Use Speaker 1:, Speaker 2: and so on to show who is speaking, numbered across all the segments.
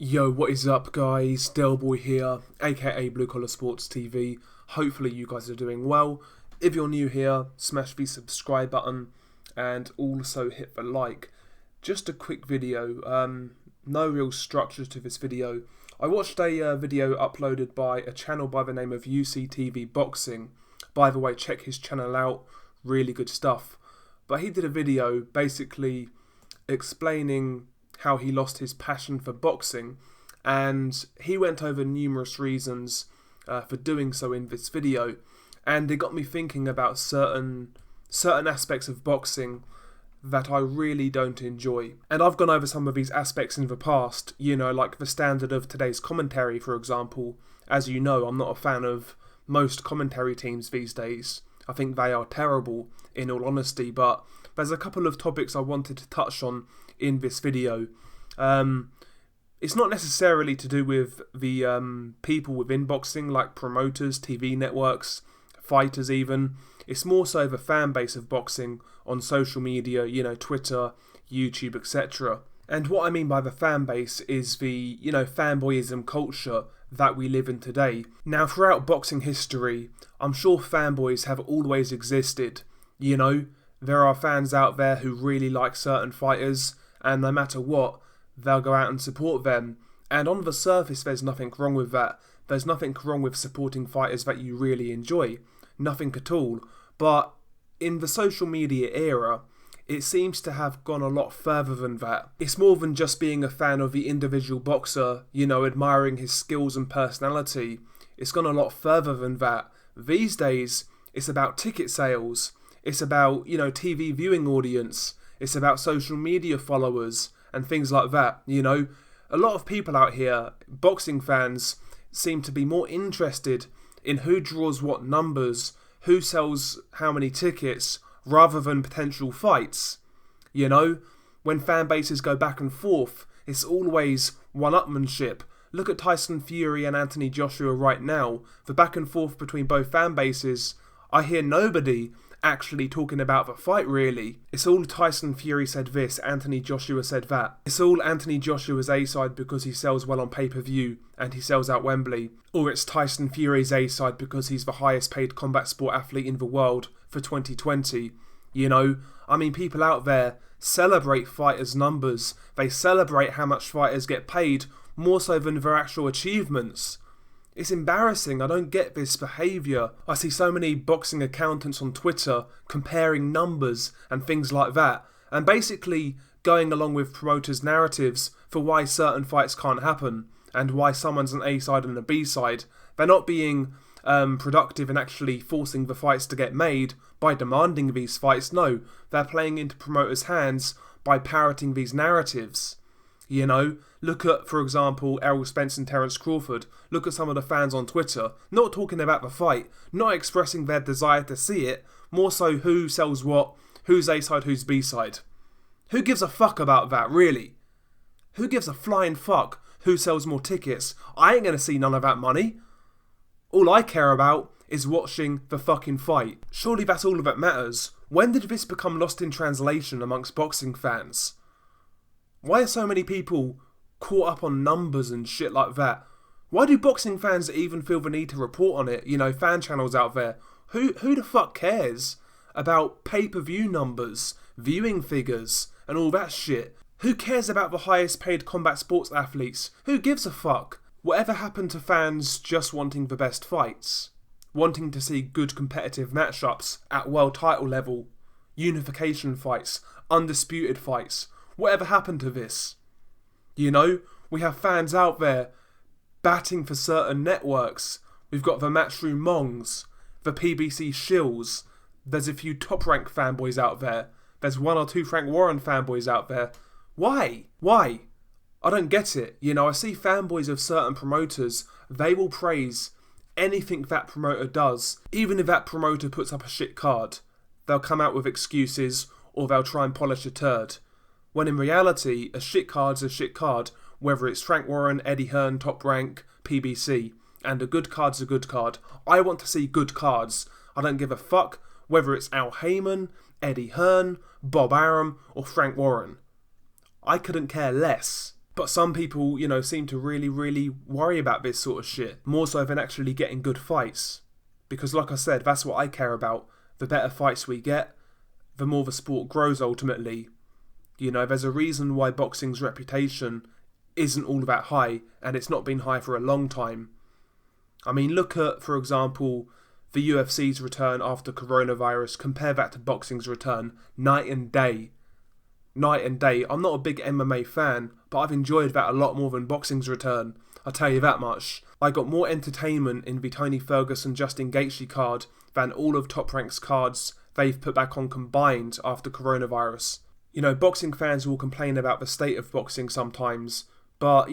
Speaker 1: Yo, what is up guys? Delboy here, aka Blue Collar Sports TV. Hopefully you guys are doing well. If you're new here, smash the subscribe button and also hit the like. Just a quick video, no real structure to this video. I watched a video uploaded by a channel by the name of UCTV Boxing. By the way, check his channel out, really good stuff. But he did a video basically explaining how he lost his passion for boxing, and he went over numerous reasons for doing so in this video, and it got me thinking about certain aspects of boxing that I really don't enjoy. And I've gone over some of these aspects in the past, you know, like the standard of today's commentary, for example. As you know, I'm not a fan of most commentary teams these days. I think they are terrible, in all honesty, but there's a couple of topics I wanted to touch on in this video. It's not necessarily to do with the people within boxing, like promoters, TV networks, fighters even. It's more so the fan base of boxing on social media, you know, Twitter, YouTube, etc. And what I mean by the fan base is the, you know, fanboyism culture that we live in today. Now, throughout boxing history, I'm sure fanboys have always existed. You know, there are fans out there who really like certain fighters, and no matter what, they'll go out and support them. And on the surface, there's nothing wrong with that. There's nothing wrong with supporting fighters that you really enjoy. Nothing at all. But in the social media era, it seems to have gone a lot further than that. It's more than just being a fan of the individual boxer, you know, admiring his skills and personality. It's gone a lot further than that. These days, it's about ticket sales. It's about, you know, TV viewing audience. It's about social media followers and things like that, you know. A lot of people out here, boxing fans, seem to be more interested in who draws what numbers, who sells how many tickets, rather than potential fights. You know, when fan bases go back and forth, it's always one-upmanship. Look at Tyson Fury and Anthony Joshua right now. The back and forth between both fan bases, I hear nobody actually talking about the fight, really. It's all Tyson Fury said this, Anthony Joshua said that. It's all Anthony Joshua's A-side because he sells well on pay-per-view and he sells out Wembley. Or it's Tyson Fury's A-side because he's the highest paid combat sport athlete in the world for 2020. You know, I mean, people out there celebrate fighters' numbers. They celebrate how much fighters get paid more so than their actual achievements. It's embarrassing. I don't get this behaviour. I see so many boxing accountants on Twitter comparing numbers and things like that, and basically going along with promoters' narratives for why certain fights can't happen and why someone's an A-side and a B-side. They're not being productive in actually forcing the fights to get made by demanding these fights. No, they're playing into promoters' hands by parroting these narratives. You know, look at, for example, Errol Spence and Terence Crawford. Look at some of the fans on Twitter, not talking about the fight, not expressing their desire to see it, more so who sells what, who's A-side, who's B-side. Who gives a fuck about that, really? Who gives a flying fuck who sells more tickets? I ain't gonna see none of that money. All I care about is watching the fucking fight. Surely that's all that matters. When did this become lost in translation amongst boxing fans? Why are so many people caught up on numbers and shit like that? Why do boxing fans even feel the need to report on it? You know, fan channels out there. Who the fuck cares about pay-per-view numbers, viewing figures, and all that shit? Who cares about the highest paid combat sports athletes? Who gives a fuck? Whatever happened to fans just wanting the best fights? Wanting to see good competitive matchups at world title level, unification fights, undisputed fights? Whatever happened to this? You know, we have fans out there batting for certain networks. We've got the Matchroom Mongs, the PBC Shills. There's a few Top Rank fanboys out there. There's one or two Frank Warren fanboys out there. Why? Why? I don't get it. You know, I see fanboys of certain promoters. They will praise anything that promoter does. Even if that promoter puts up a shit card, they'll come out with excuses or they'll try and polish a turd. When in reality, a shit card's a shit card, whether it's Frank Warren, Eddie Hearn, Top Rank, PBC. And a good card's a good card. I want to see good cards. I don't give a fuck whether it's Al Heyman, Eddie Hearn, Bob Arum, or Frank Warren. I couldn't care less. But some people, seem to really, really worry about this sort of shit, more so than actually getting good fights. Because like I said, that's what I care about. The better fights we get, the more the sport grows ultimately. There's a reason why boxing's reputation isn't all that high, and it's not been high for a long time. I mean, look at, for example, the UFCs return after coronavirus. Compare that to boxing's return. Night and day. Night and day. I'm not a big MMA fan, but I've enjoyed that a lot more than boxing's return. I'll tell you that much. I got more entertainment in the Tony Ferguson Justin Gaethje card than all of Top Rank's cards they've put back on combined after coronavirus. Boxing fans will complain about the state of boxing sometimes, but,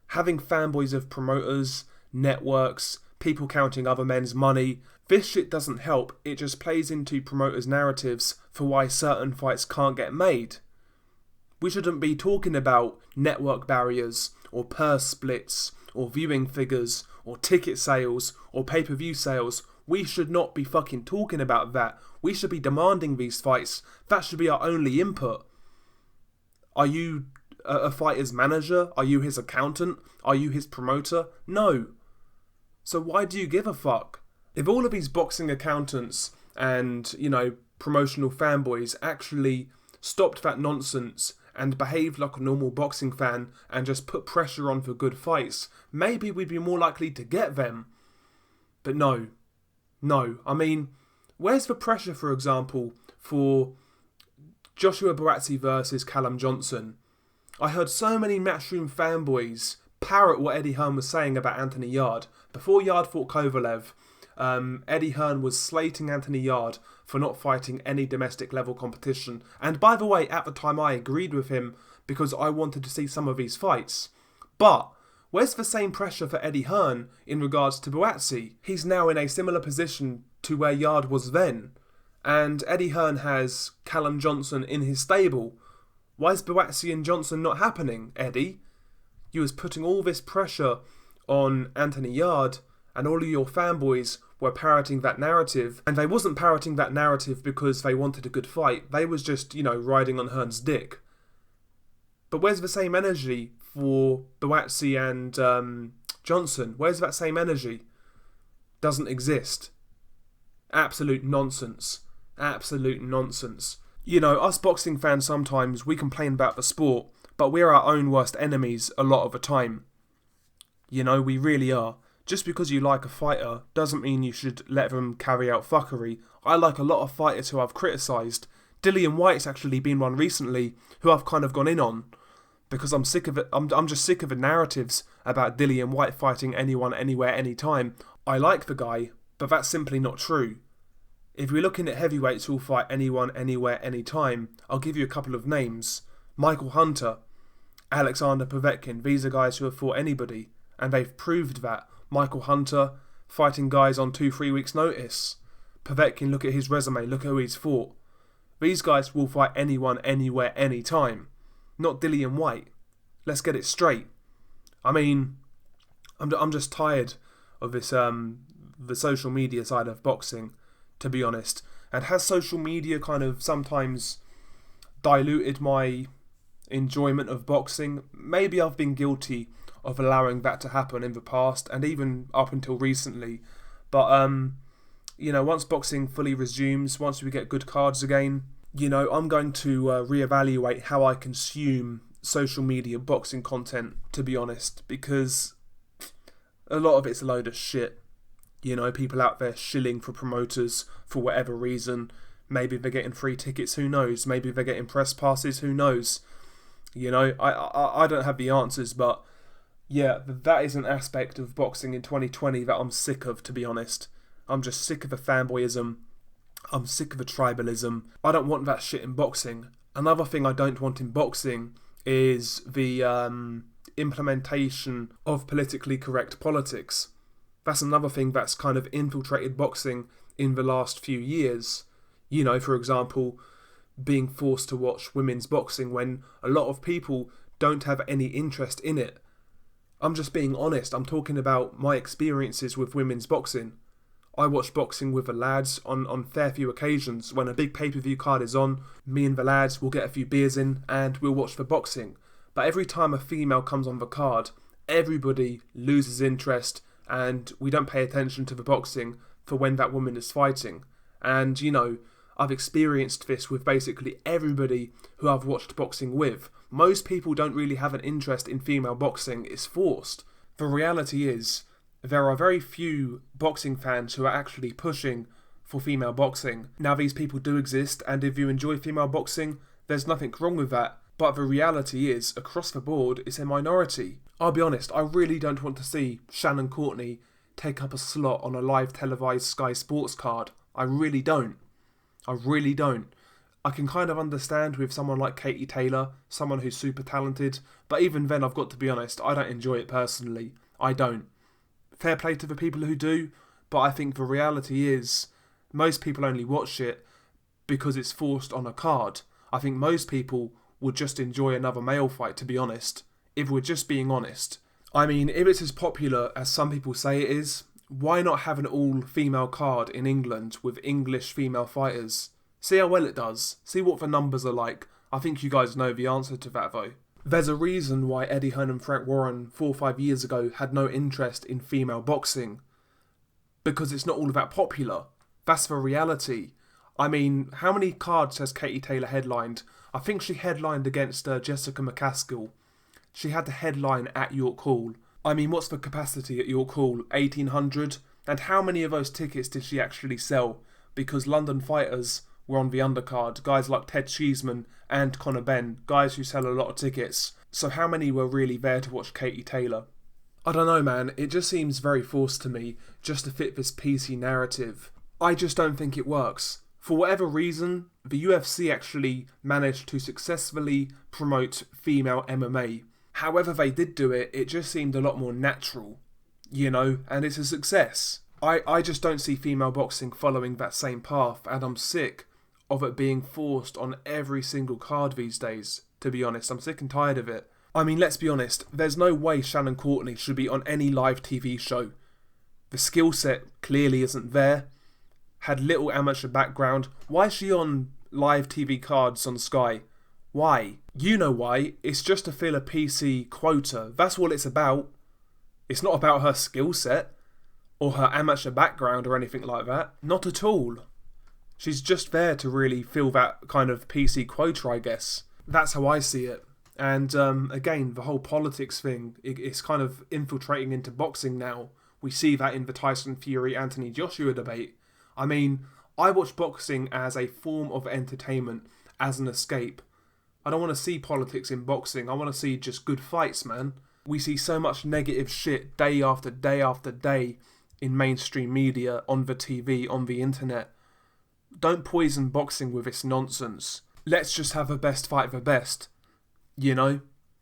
Speaker 1: having fanboys of promoters, networks, people counting other men's money, this shit doesn't help. It just plays into promoters' narratives for why certain fights can't get made. We shouldn't be talking about network barriers, or purse splits, or viewing figures, or ticket sales, or pay-per-view sales. We should not be fucking talking about that. We should be demanding these fights. That should be our only input. Are you a fighter's manager? Are you his accountant? Are you his promoter? No. So why do you give a fuck? If all of these boxing accountants and, promotional fanboys actually stopped that nonsense and behaved like a normal boxing fan and just put pressure on for good fights, maybe we'd be more likely to get them. But no. I mean, where's the pressure, for example, for Joshua Buatsi versus Callum Johnson? I heard so many Matchroom fanboys parrot what Eddie Hearn was saying about Anthony Yarde. Before Yarde fought Kovalev, Eddie Hearn was slating Anthony Yarde for not fighting any domestic level competition. And by the way, at the time I agreed with him because I wanted to see some of these fights. But where's the same pressure for Eddie Hearn in regards to Buatsi? He's now in a similar position to where Yarde was then. And Eddie Hearn has Callum Johnson in his stable. Why is Buatsi and Johnson not happening, Eddie? You was putting all this pressure on Anthony Yarde, and all of your fanboys were parroting that narrative. And they wasn't parroting that narrative because they wanted a good fight. They was just, riding on Hearn's dick. But where's the same energy for Buatsi and Johnson? Where's that same energy? Doesn't exist. Absolute nonsense. Absolute nonsense. Us boxing fans sometimes, we complain about the sport, but we're our own worst enemies a lot of the time. We really are. Just because you like a fighter doesn't mean you should let them carry out fuckery. I like a lot of fighters who I've criticised. Dillian Whyte's actually been one recently who I've kind of gone in on. Because I'm sick of it. I'm just sick of the narratives about Dillian Whyte fighting anyone, anywhere, anytime. I like the guy, but that's simply not true. If we're looking at heavyweights who'll fight anyone, anywhere, anytime, I'll give you a couple of names. Michael Hunter, Alexander Povetkin, these are guys who have fought anybody, and they've proved that. Michael Hunter, fighting guys on 2-3 weeks notice. Povetkin, look at his resume, look who he's fought. These guys will fight anyone, anywhere, anytime. Not Dillian Whyte. Let's get it straight. I mean, I'm just tired of this, the social media side of boxing, to be honest. And has social media kind of sometimes diluted my enjoyment of boxing? Maybe I've been guilty of allowing that to happen in the past and even up until recently. But, once boxing fully resumes, once we get good cards again, I'm going to reevaluate how I consume social media boxing content, to be honest, because a lot of it's a load of shit. People out there shilling for promoters for whatever reason. Maybe they're getting free tickets, who knows? Maybe they're getting press passes, who knows? I don't have the answers, but yeah, that is an aspect of boxing in 2020 that I'm sick of, to be honest. I'm just sick of the fanboyism. I'm sick of the tribalism. I don't want that shit in boxing. Another thing I don't want in boxing is the implementation of politically correct politics. That's another thing that's kind of infiltrated boxing in the last few years. For example, being forced to watch women's boxing when a lot of people don't have any interest in it. I'm just being honest. I'm talking about my experiences with women's boxing. I watch boxing with the lads on fair few occasions. When a big pay-per-view card is on, me and the lads will get a few beers in and we'll watch the boxing. But every time a female comes on the card, everybody loses interest and we don't pay attention to the boxing for when that woman is fighting. And, you know, I've experienced this with basically everybody who I've watched boxing with. Most people don't really have an interest in female boxing, it's forced. The reality is, there are very few boxing fans who are actually pushing for female boxing. Now, these people do exist, and if you enjoy female boxing, there's nothing wrong with that. But the reality is, across the board, it's a minority. I'll be honest, I really don't want to see Shannon Courtney take up a slot on a live televised Sky Sports card. I really don't. I can kind of understand with someone like Katie Taylor, someone who's super talented, but even then, I've got to be honest, I don't enjoy it personally. I don't. Fair play to the people who do, but I think the reality is, most people only watch it because it's forced on a card. I think most people would just enjoy another male fight, to be honest, if we're just being honest. I mean, if it's as popular as some people say it is, why not have an all-female card in England with English female fighters? See how well it does. See what the numbers are like. I think you guys know the answer to that though. There's a reason why Eddie Hearn and Frank Warren 4 or 5 years ago had no interest in female boxing. Because it's not all that popular. That's the reality. I mean, how many cards has Katie Taylor headlined? I think she headlined against Jessica McCaskill. She had the headline at York Hall. I mean, what's the capacity at York Hall? 1,800? And how many of those tickets did she actually sell? Because London fighters were on the undercard. Guys like Ted Cheeseman and Conor Benn. Guys who sell a lot of tickets. So how many were really there to watch Katie Taylor? I don't know, man. It just seems very forced to me, just to fit this PC narrative. I just don't think it works. For whatever reason, the UFC actually managed to successfully promote female MMA. However they did do it, it just seemed a lot more natural, you know, and it's a success. I just don't see female boxing following that same path, and I'm sick of it being forced on every single card these days, to be honest. I'm sick and tired of it. I mean, let's be honest, there's no way Shannon Courtney should be on any live TV show. The skill set clearly isn't there. Had little amateur background. Why is she on live TV cards on Sky? Why? You know why. It's just to fill a PC quota. That's what it's about. It's not about her skill set or her amateur background or anything like that. Not at all. She's just there to really fill that kind of PC quota, I guess. That's how I see it. And again, the whole politics thing, it's kind of infiltrating into boxing now. We see that in the Tyson Fury Anthony Joshua debate. I mean, I watch boxing as a form of entertainment, as an escape. I don't want to see politics in boxing. I want to see just good fights, man. We see so much negative shit day after day after day in mainstream media, on the TV, on the internet. Don't poison boxing with this nonsense. Let's just have the best fight the best. You know?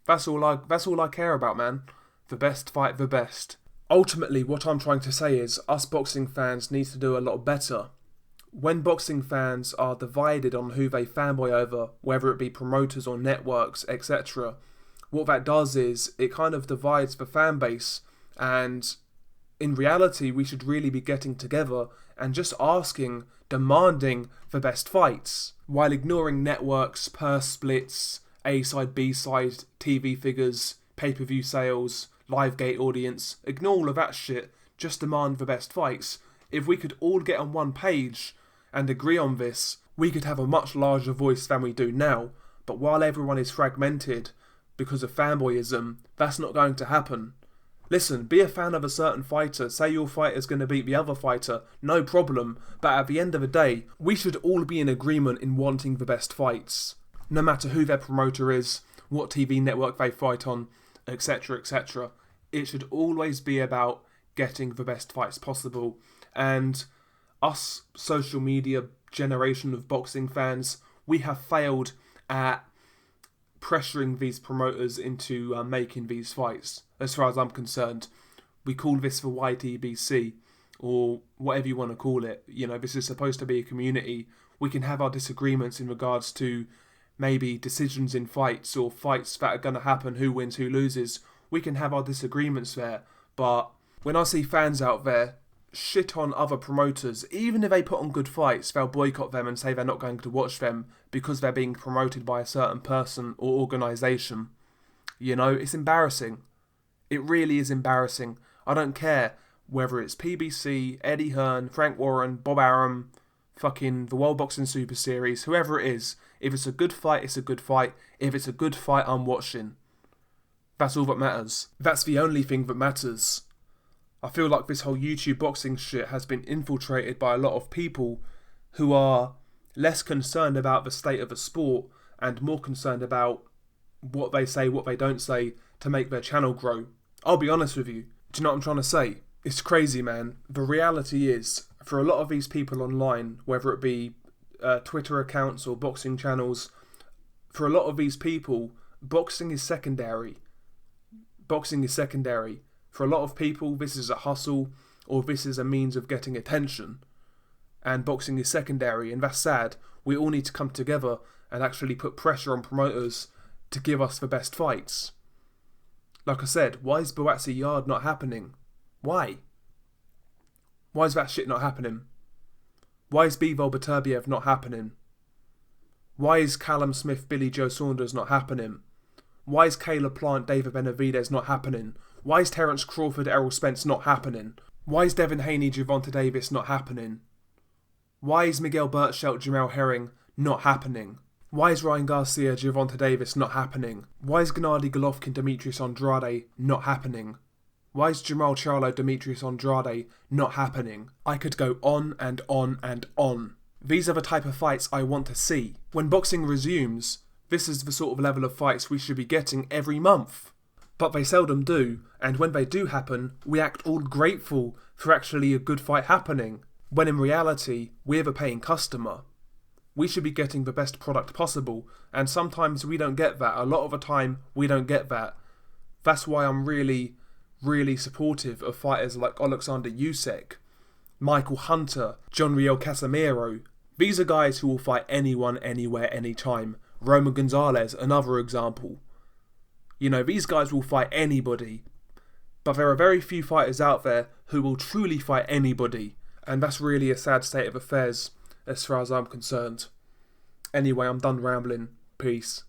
Speaker 1: That's all I care about, man. The best fight the best. Ultimately, what I'm trying to say is, us boxing fans need to do a lot better. When boxing fans are divided on who they fanboy over, whether it be promoters or networks, etc., what that does is, it kind of divides the fan base, and in reality, we should really be getting together and just asking, demanding the best fights, while ignoring networks, purse splits, A-side, B-side, TV figures, pay-per-view sales, live gate audience. Ignore all of that shit, just demand the best fights. If we could all get on one page and agree on this, we could have a much larger voice than we do now. But while everyone is fragmented because of fanboyism, that's not going to happen. Listen, be a fan of a certain fighter, say your fighter's going to beat the other fighter, no problem, but at the end of the day, we should all be in agreement in wanting the best fights. No matter who their promoter is, what TV network they fight on, etc, etc. It should always be about getting the best fights possible. And us social media generation of boxing fans, we have failed at pressuring these promoters into making these fights. As far as I'm concerned, we call this the YTBC, or whatever you want to call it. You know, this is supposed to be a community. We can have our disagreements in regards to maybe decisions in fights, or fights that are going to happen, who wins, who loses. We can have our disagreements there, but when I see fans out there shit on other promoters, even if they put on good fights, they'll boycott them and say they're not going to watch them because they're being promoted by a certain person or organisation. You know, it's embarrassing. It really is embarrassing. I don't care whether it's PBC, Eddie Hearn, Frank Warren, Bob Arum, fucking the World Boxing Super Series, whoever it is. If it's a good fight, it's a good fight. If it's a good fight, I'm watching. That's all that matters. That's the only thing that matters. I feel like this whole YouTube boxing shit has been infiltrated by a lot of people who are less concerned about the state of the sport and more concerned about what they say, what they don't say to make their channel grow. I'll be honest with you. Do you know what I'm trying to say? It's crazy, man. The reality is, for a lot of these people online, whether it be Twitter accounts or boxing channels, for a lot of these people, boxing is secondary. Boxing is secondary. For a lot of people, this is a hustle or this is a means of getting attention. And boxing is secondary, and that's sad. We all need to come together and actually put pressure on promoters to give us the best fights. Like I said, why is Buatsi Yard not happening? Why? Why is that shit not happening? Why is Bivol Beterbiev not happening? Why is Callum Smith, Billy Joe Saunders not happening? Why is Caleb Plant, David Benavidez not happening? Why is Terence Crawford, Errol Spence not happening? Why is Devin Haney, Gervonta Davis not happening? Why is Miguel Burchelt, Jamel Herring not happening? Why is Ryan Garcia, Gervonta Davis not happening? Why is Gennady Golovkin, Demetrius Andrade not happening? Why is Jamal Charlo, Demetrius Andrade not happening? I could go on and on and on. These are the type of fights I want to see. When boxing resumes, this is the sort of level of fights we should be getting every month. But they seldom do, and when they do happen, we act all grateful for actually a good fight happening, when in reality, we're the paying customer. We should be getting the best product possible, and sometimes we don't get that. A lot of the time, we don't get that. That's why I'm really supportive of fighters like Alexander Usyk, Michael Hunter, John Riel Casemiro. These are guys who will fight anyone, anywhere, anytime. Roman Gonzalez, another example. You know, these guys will fight anybody. But there are very few fighters out there who will truly fight anybody. And that's really a sad state of affairs as far as I'm concerned. Anyway, I'm done rambling. Peace.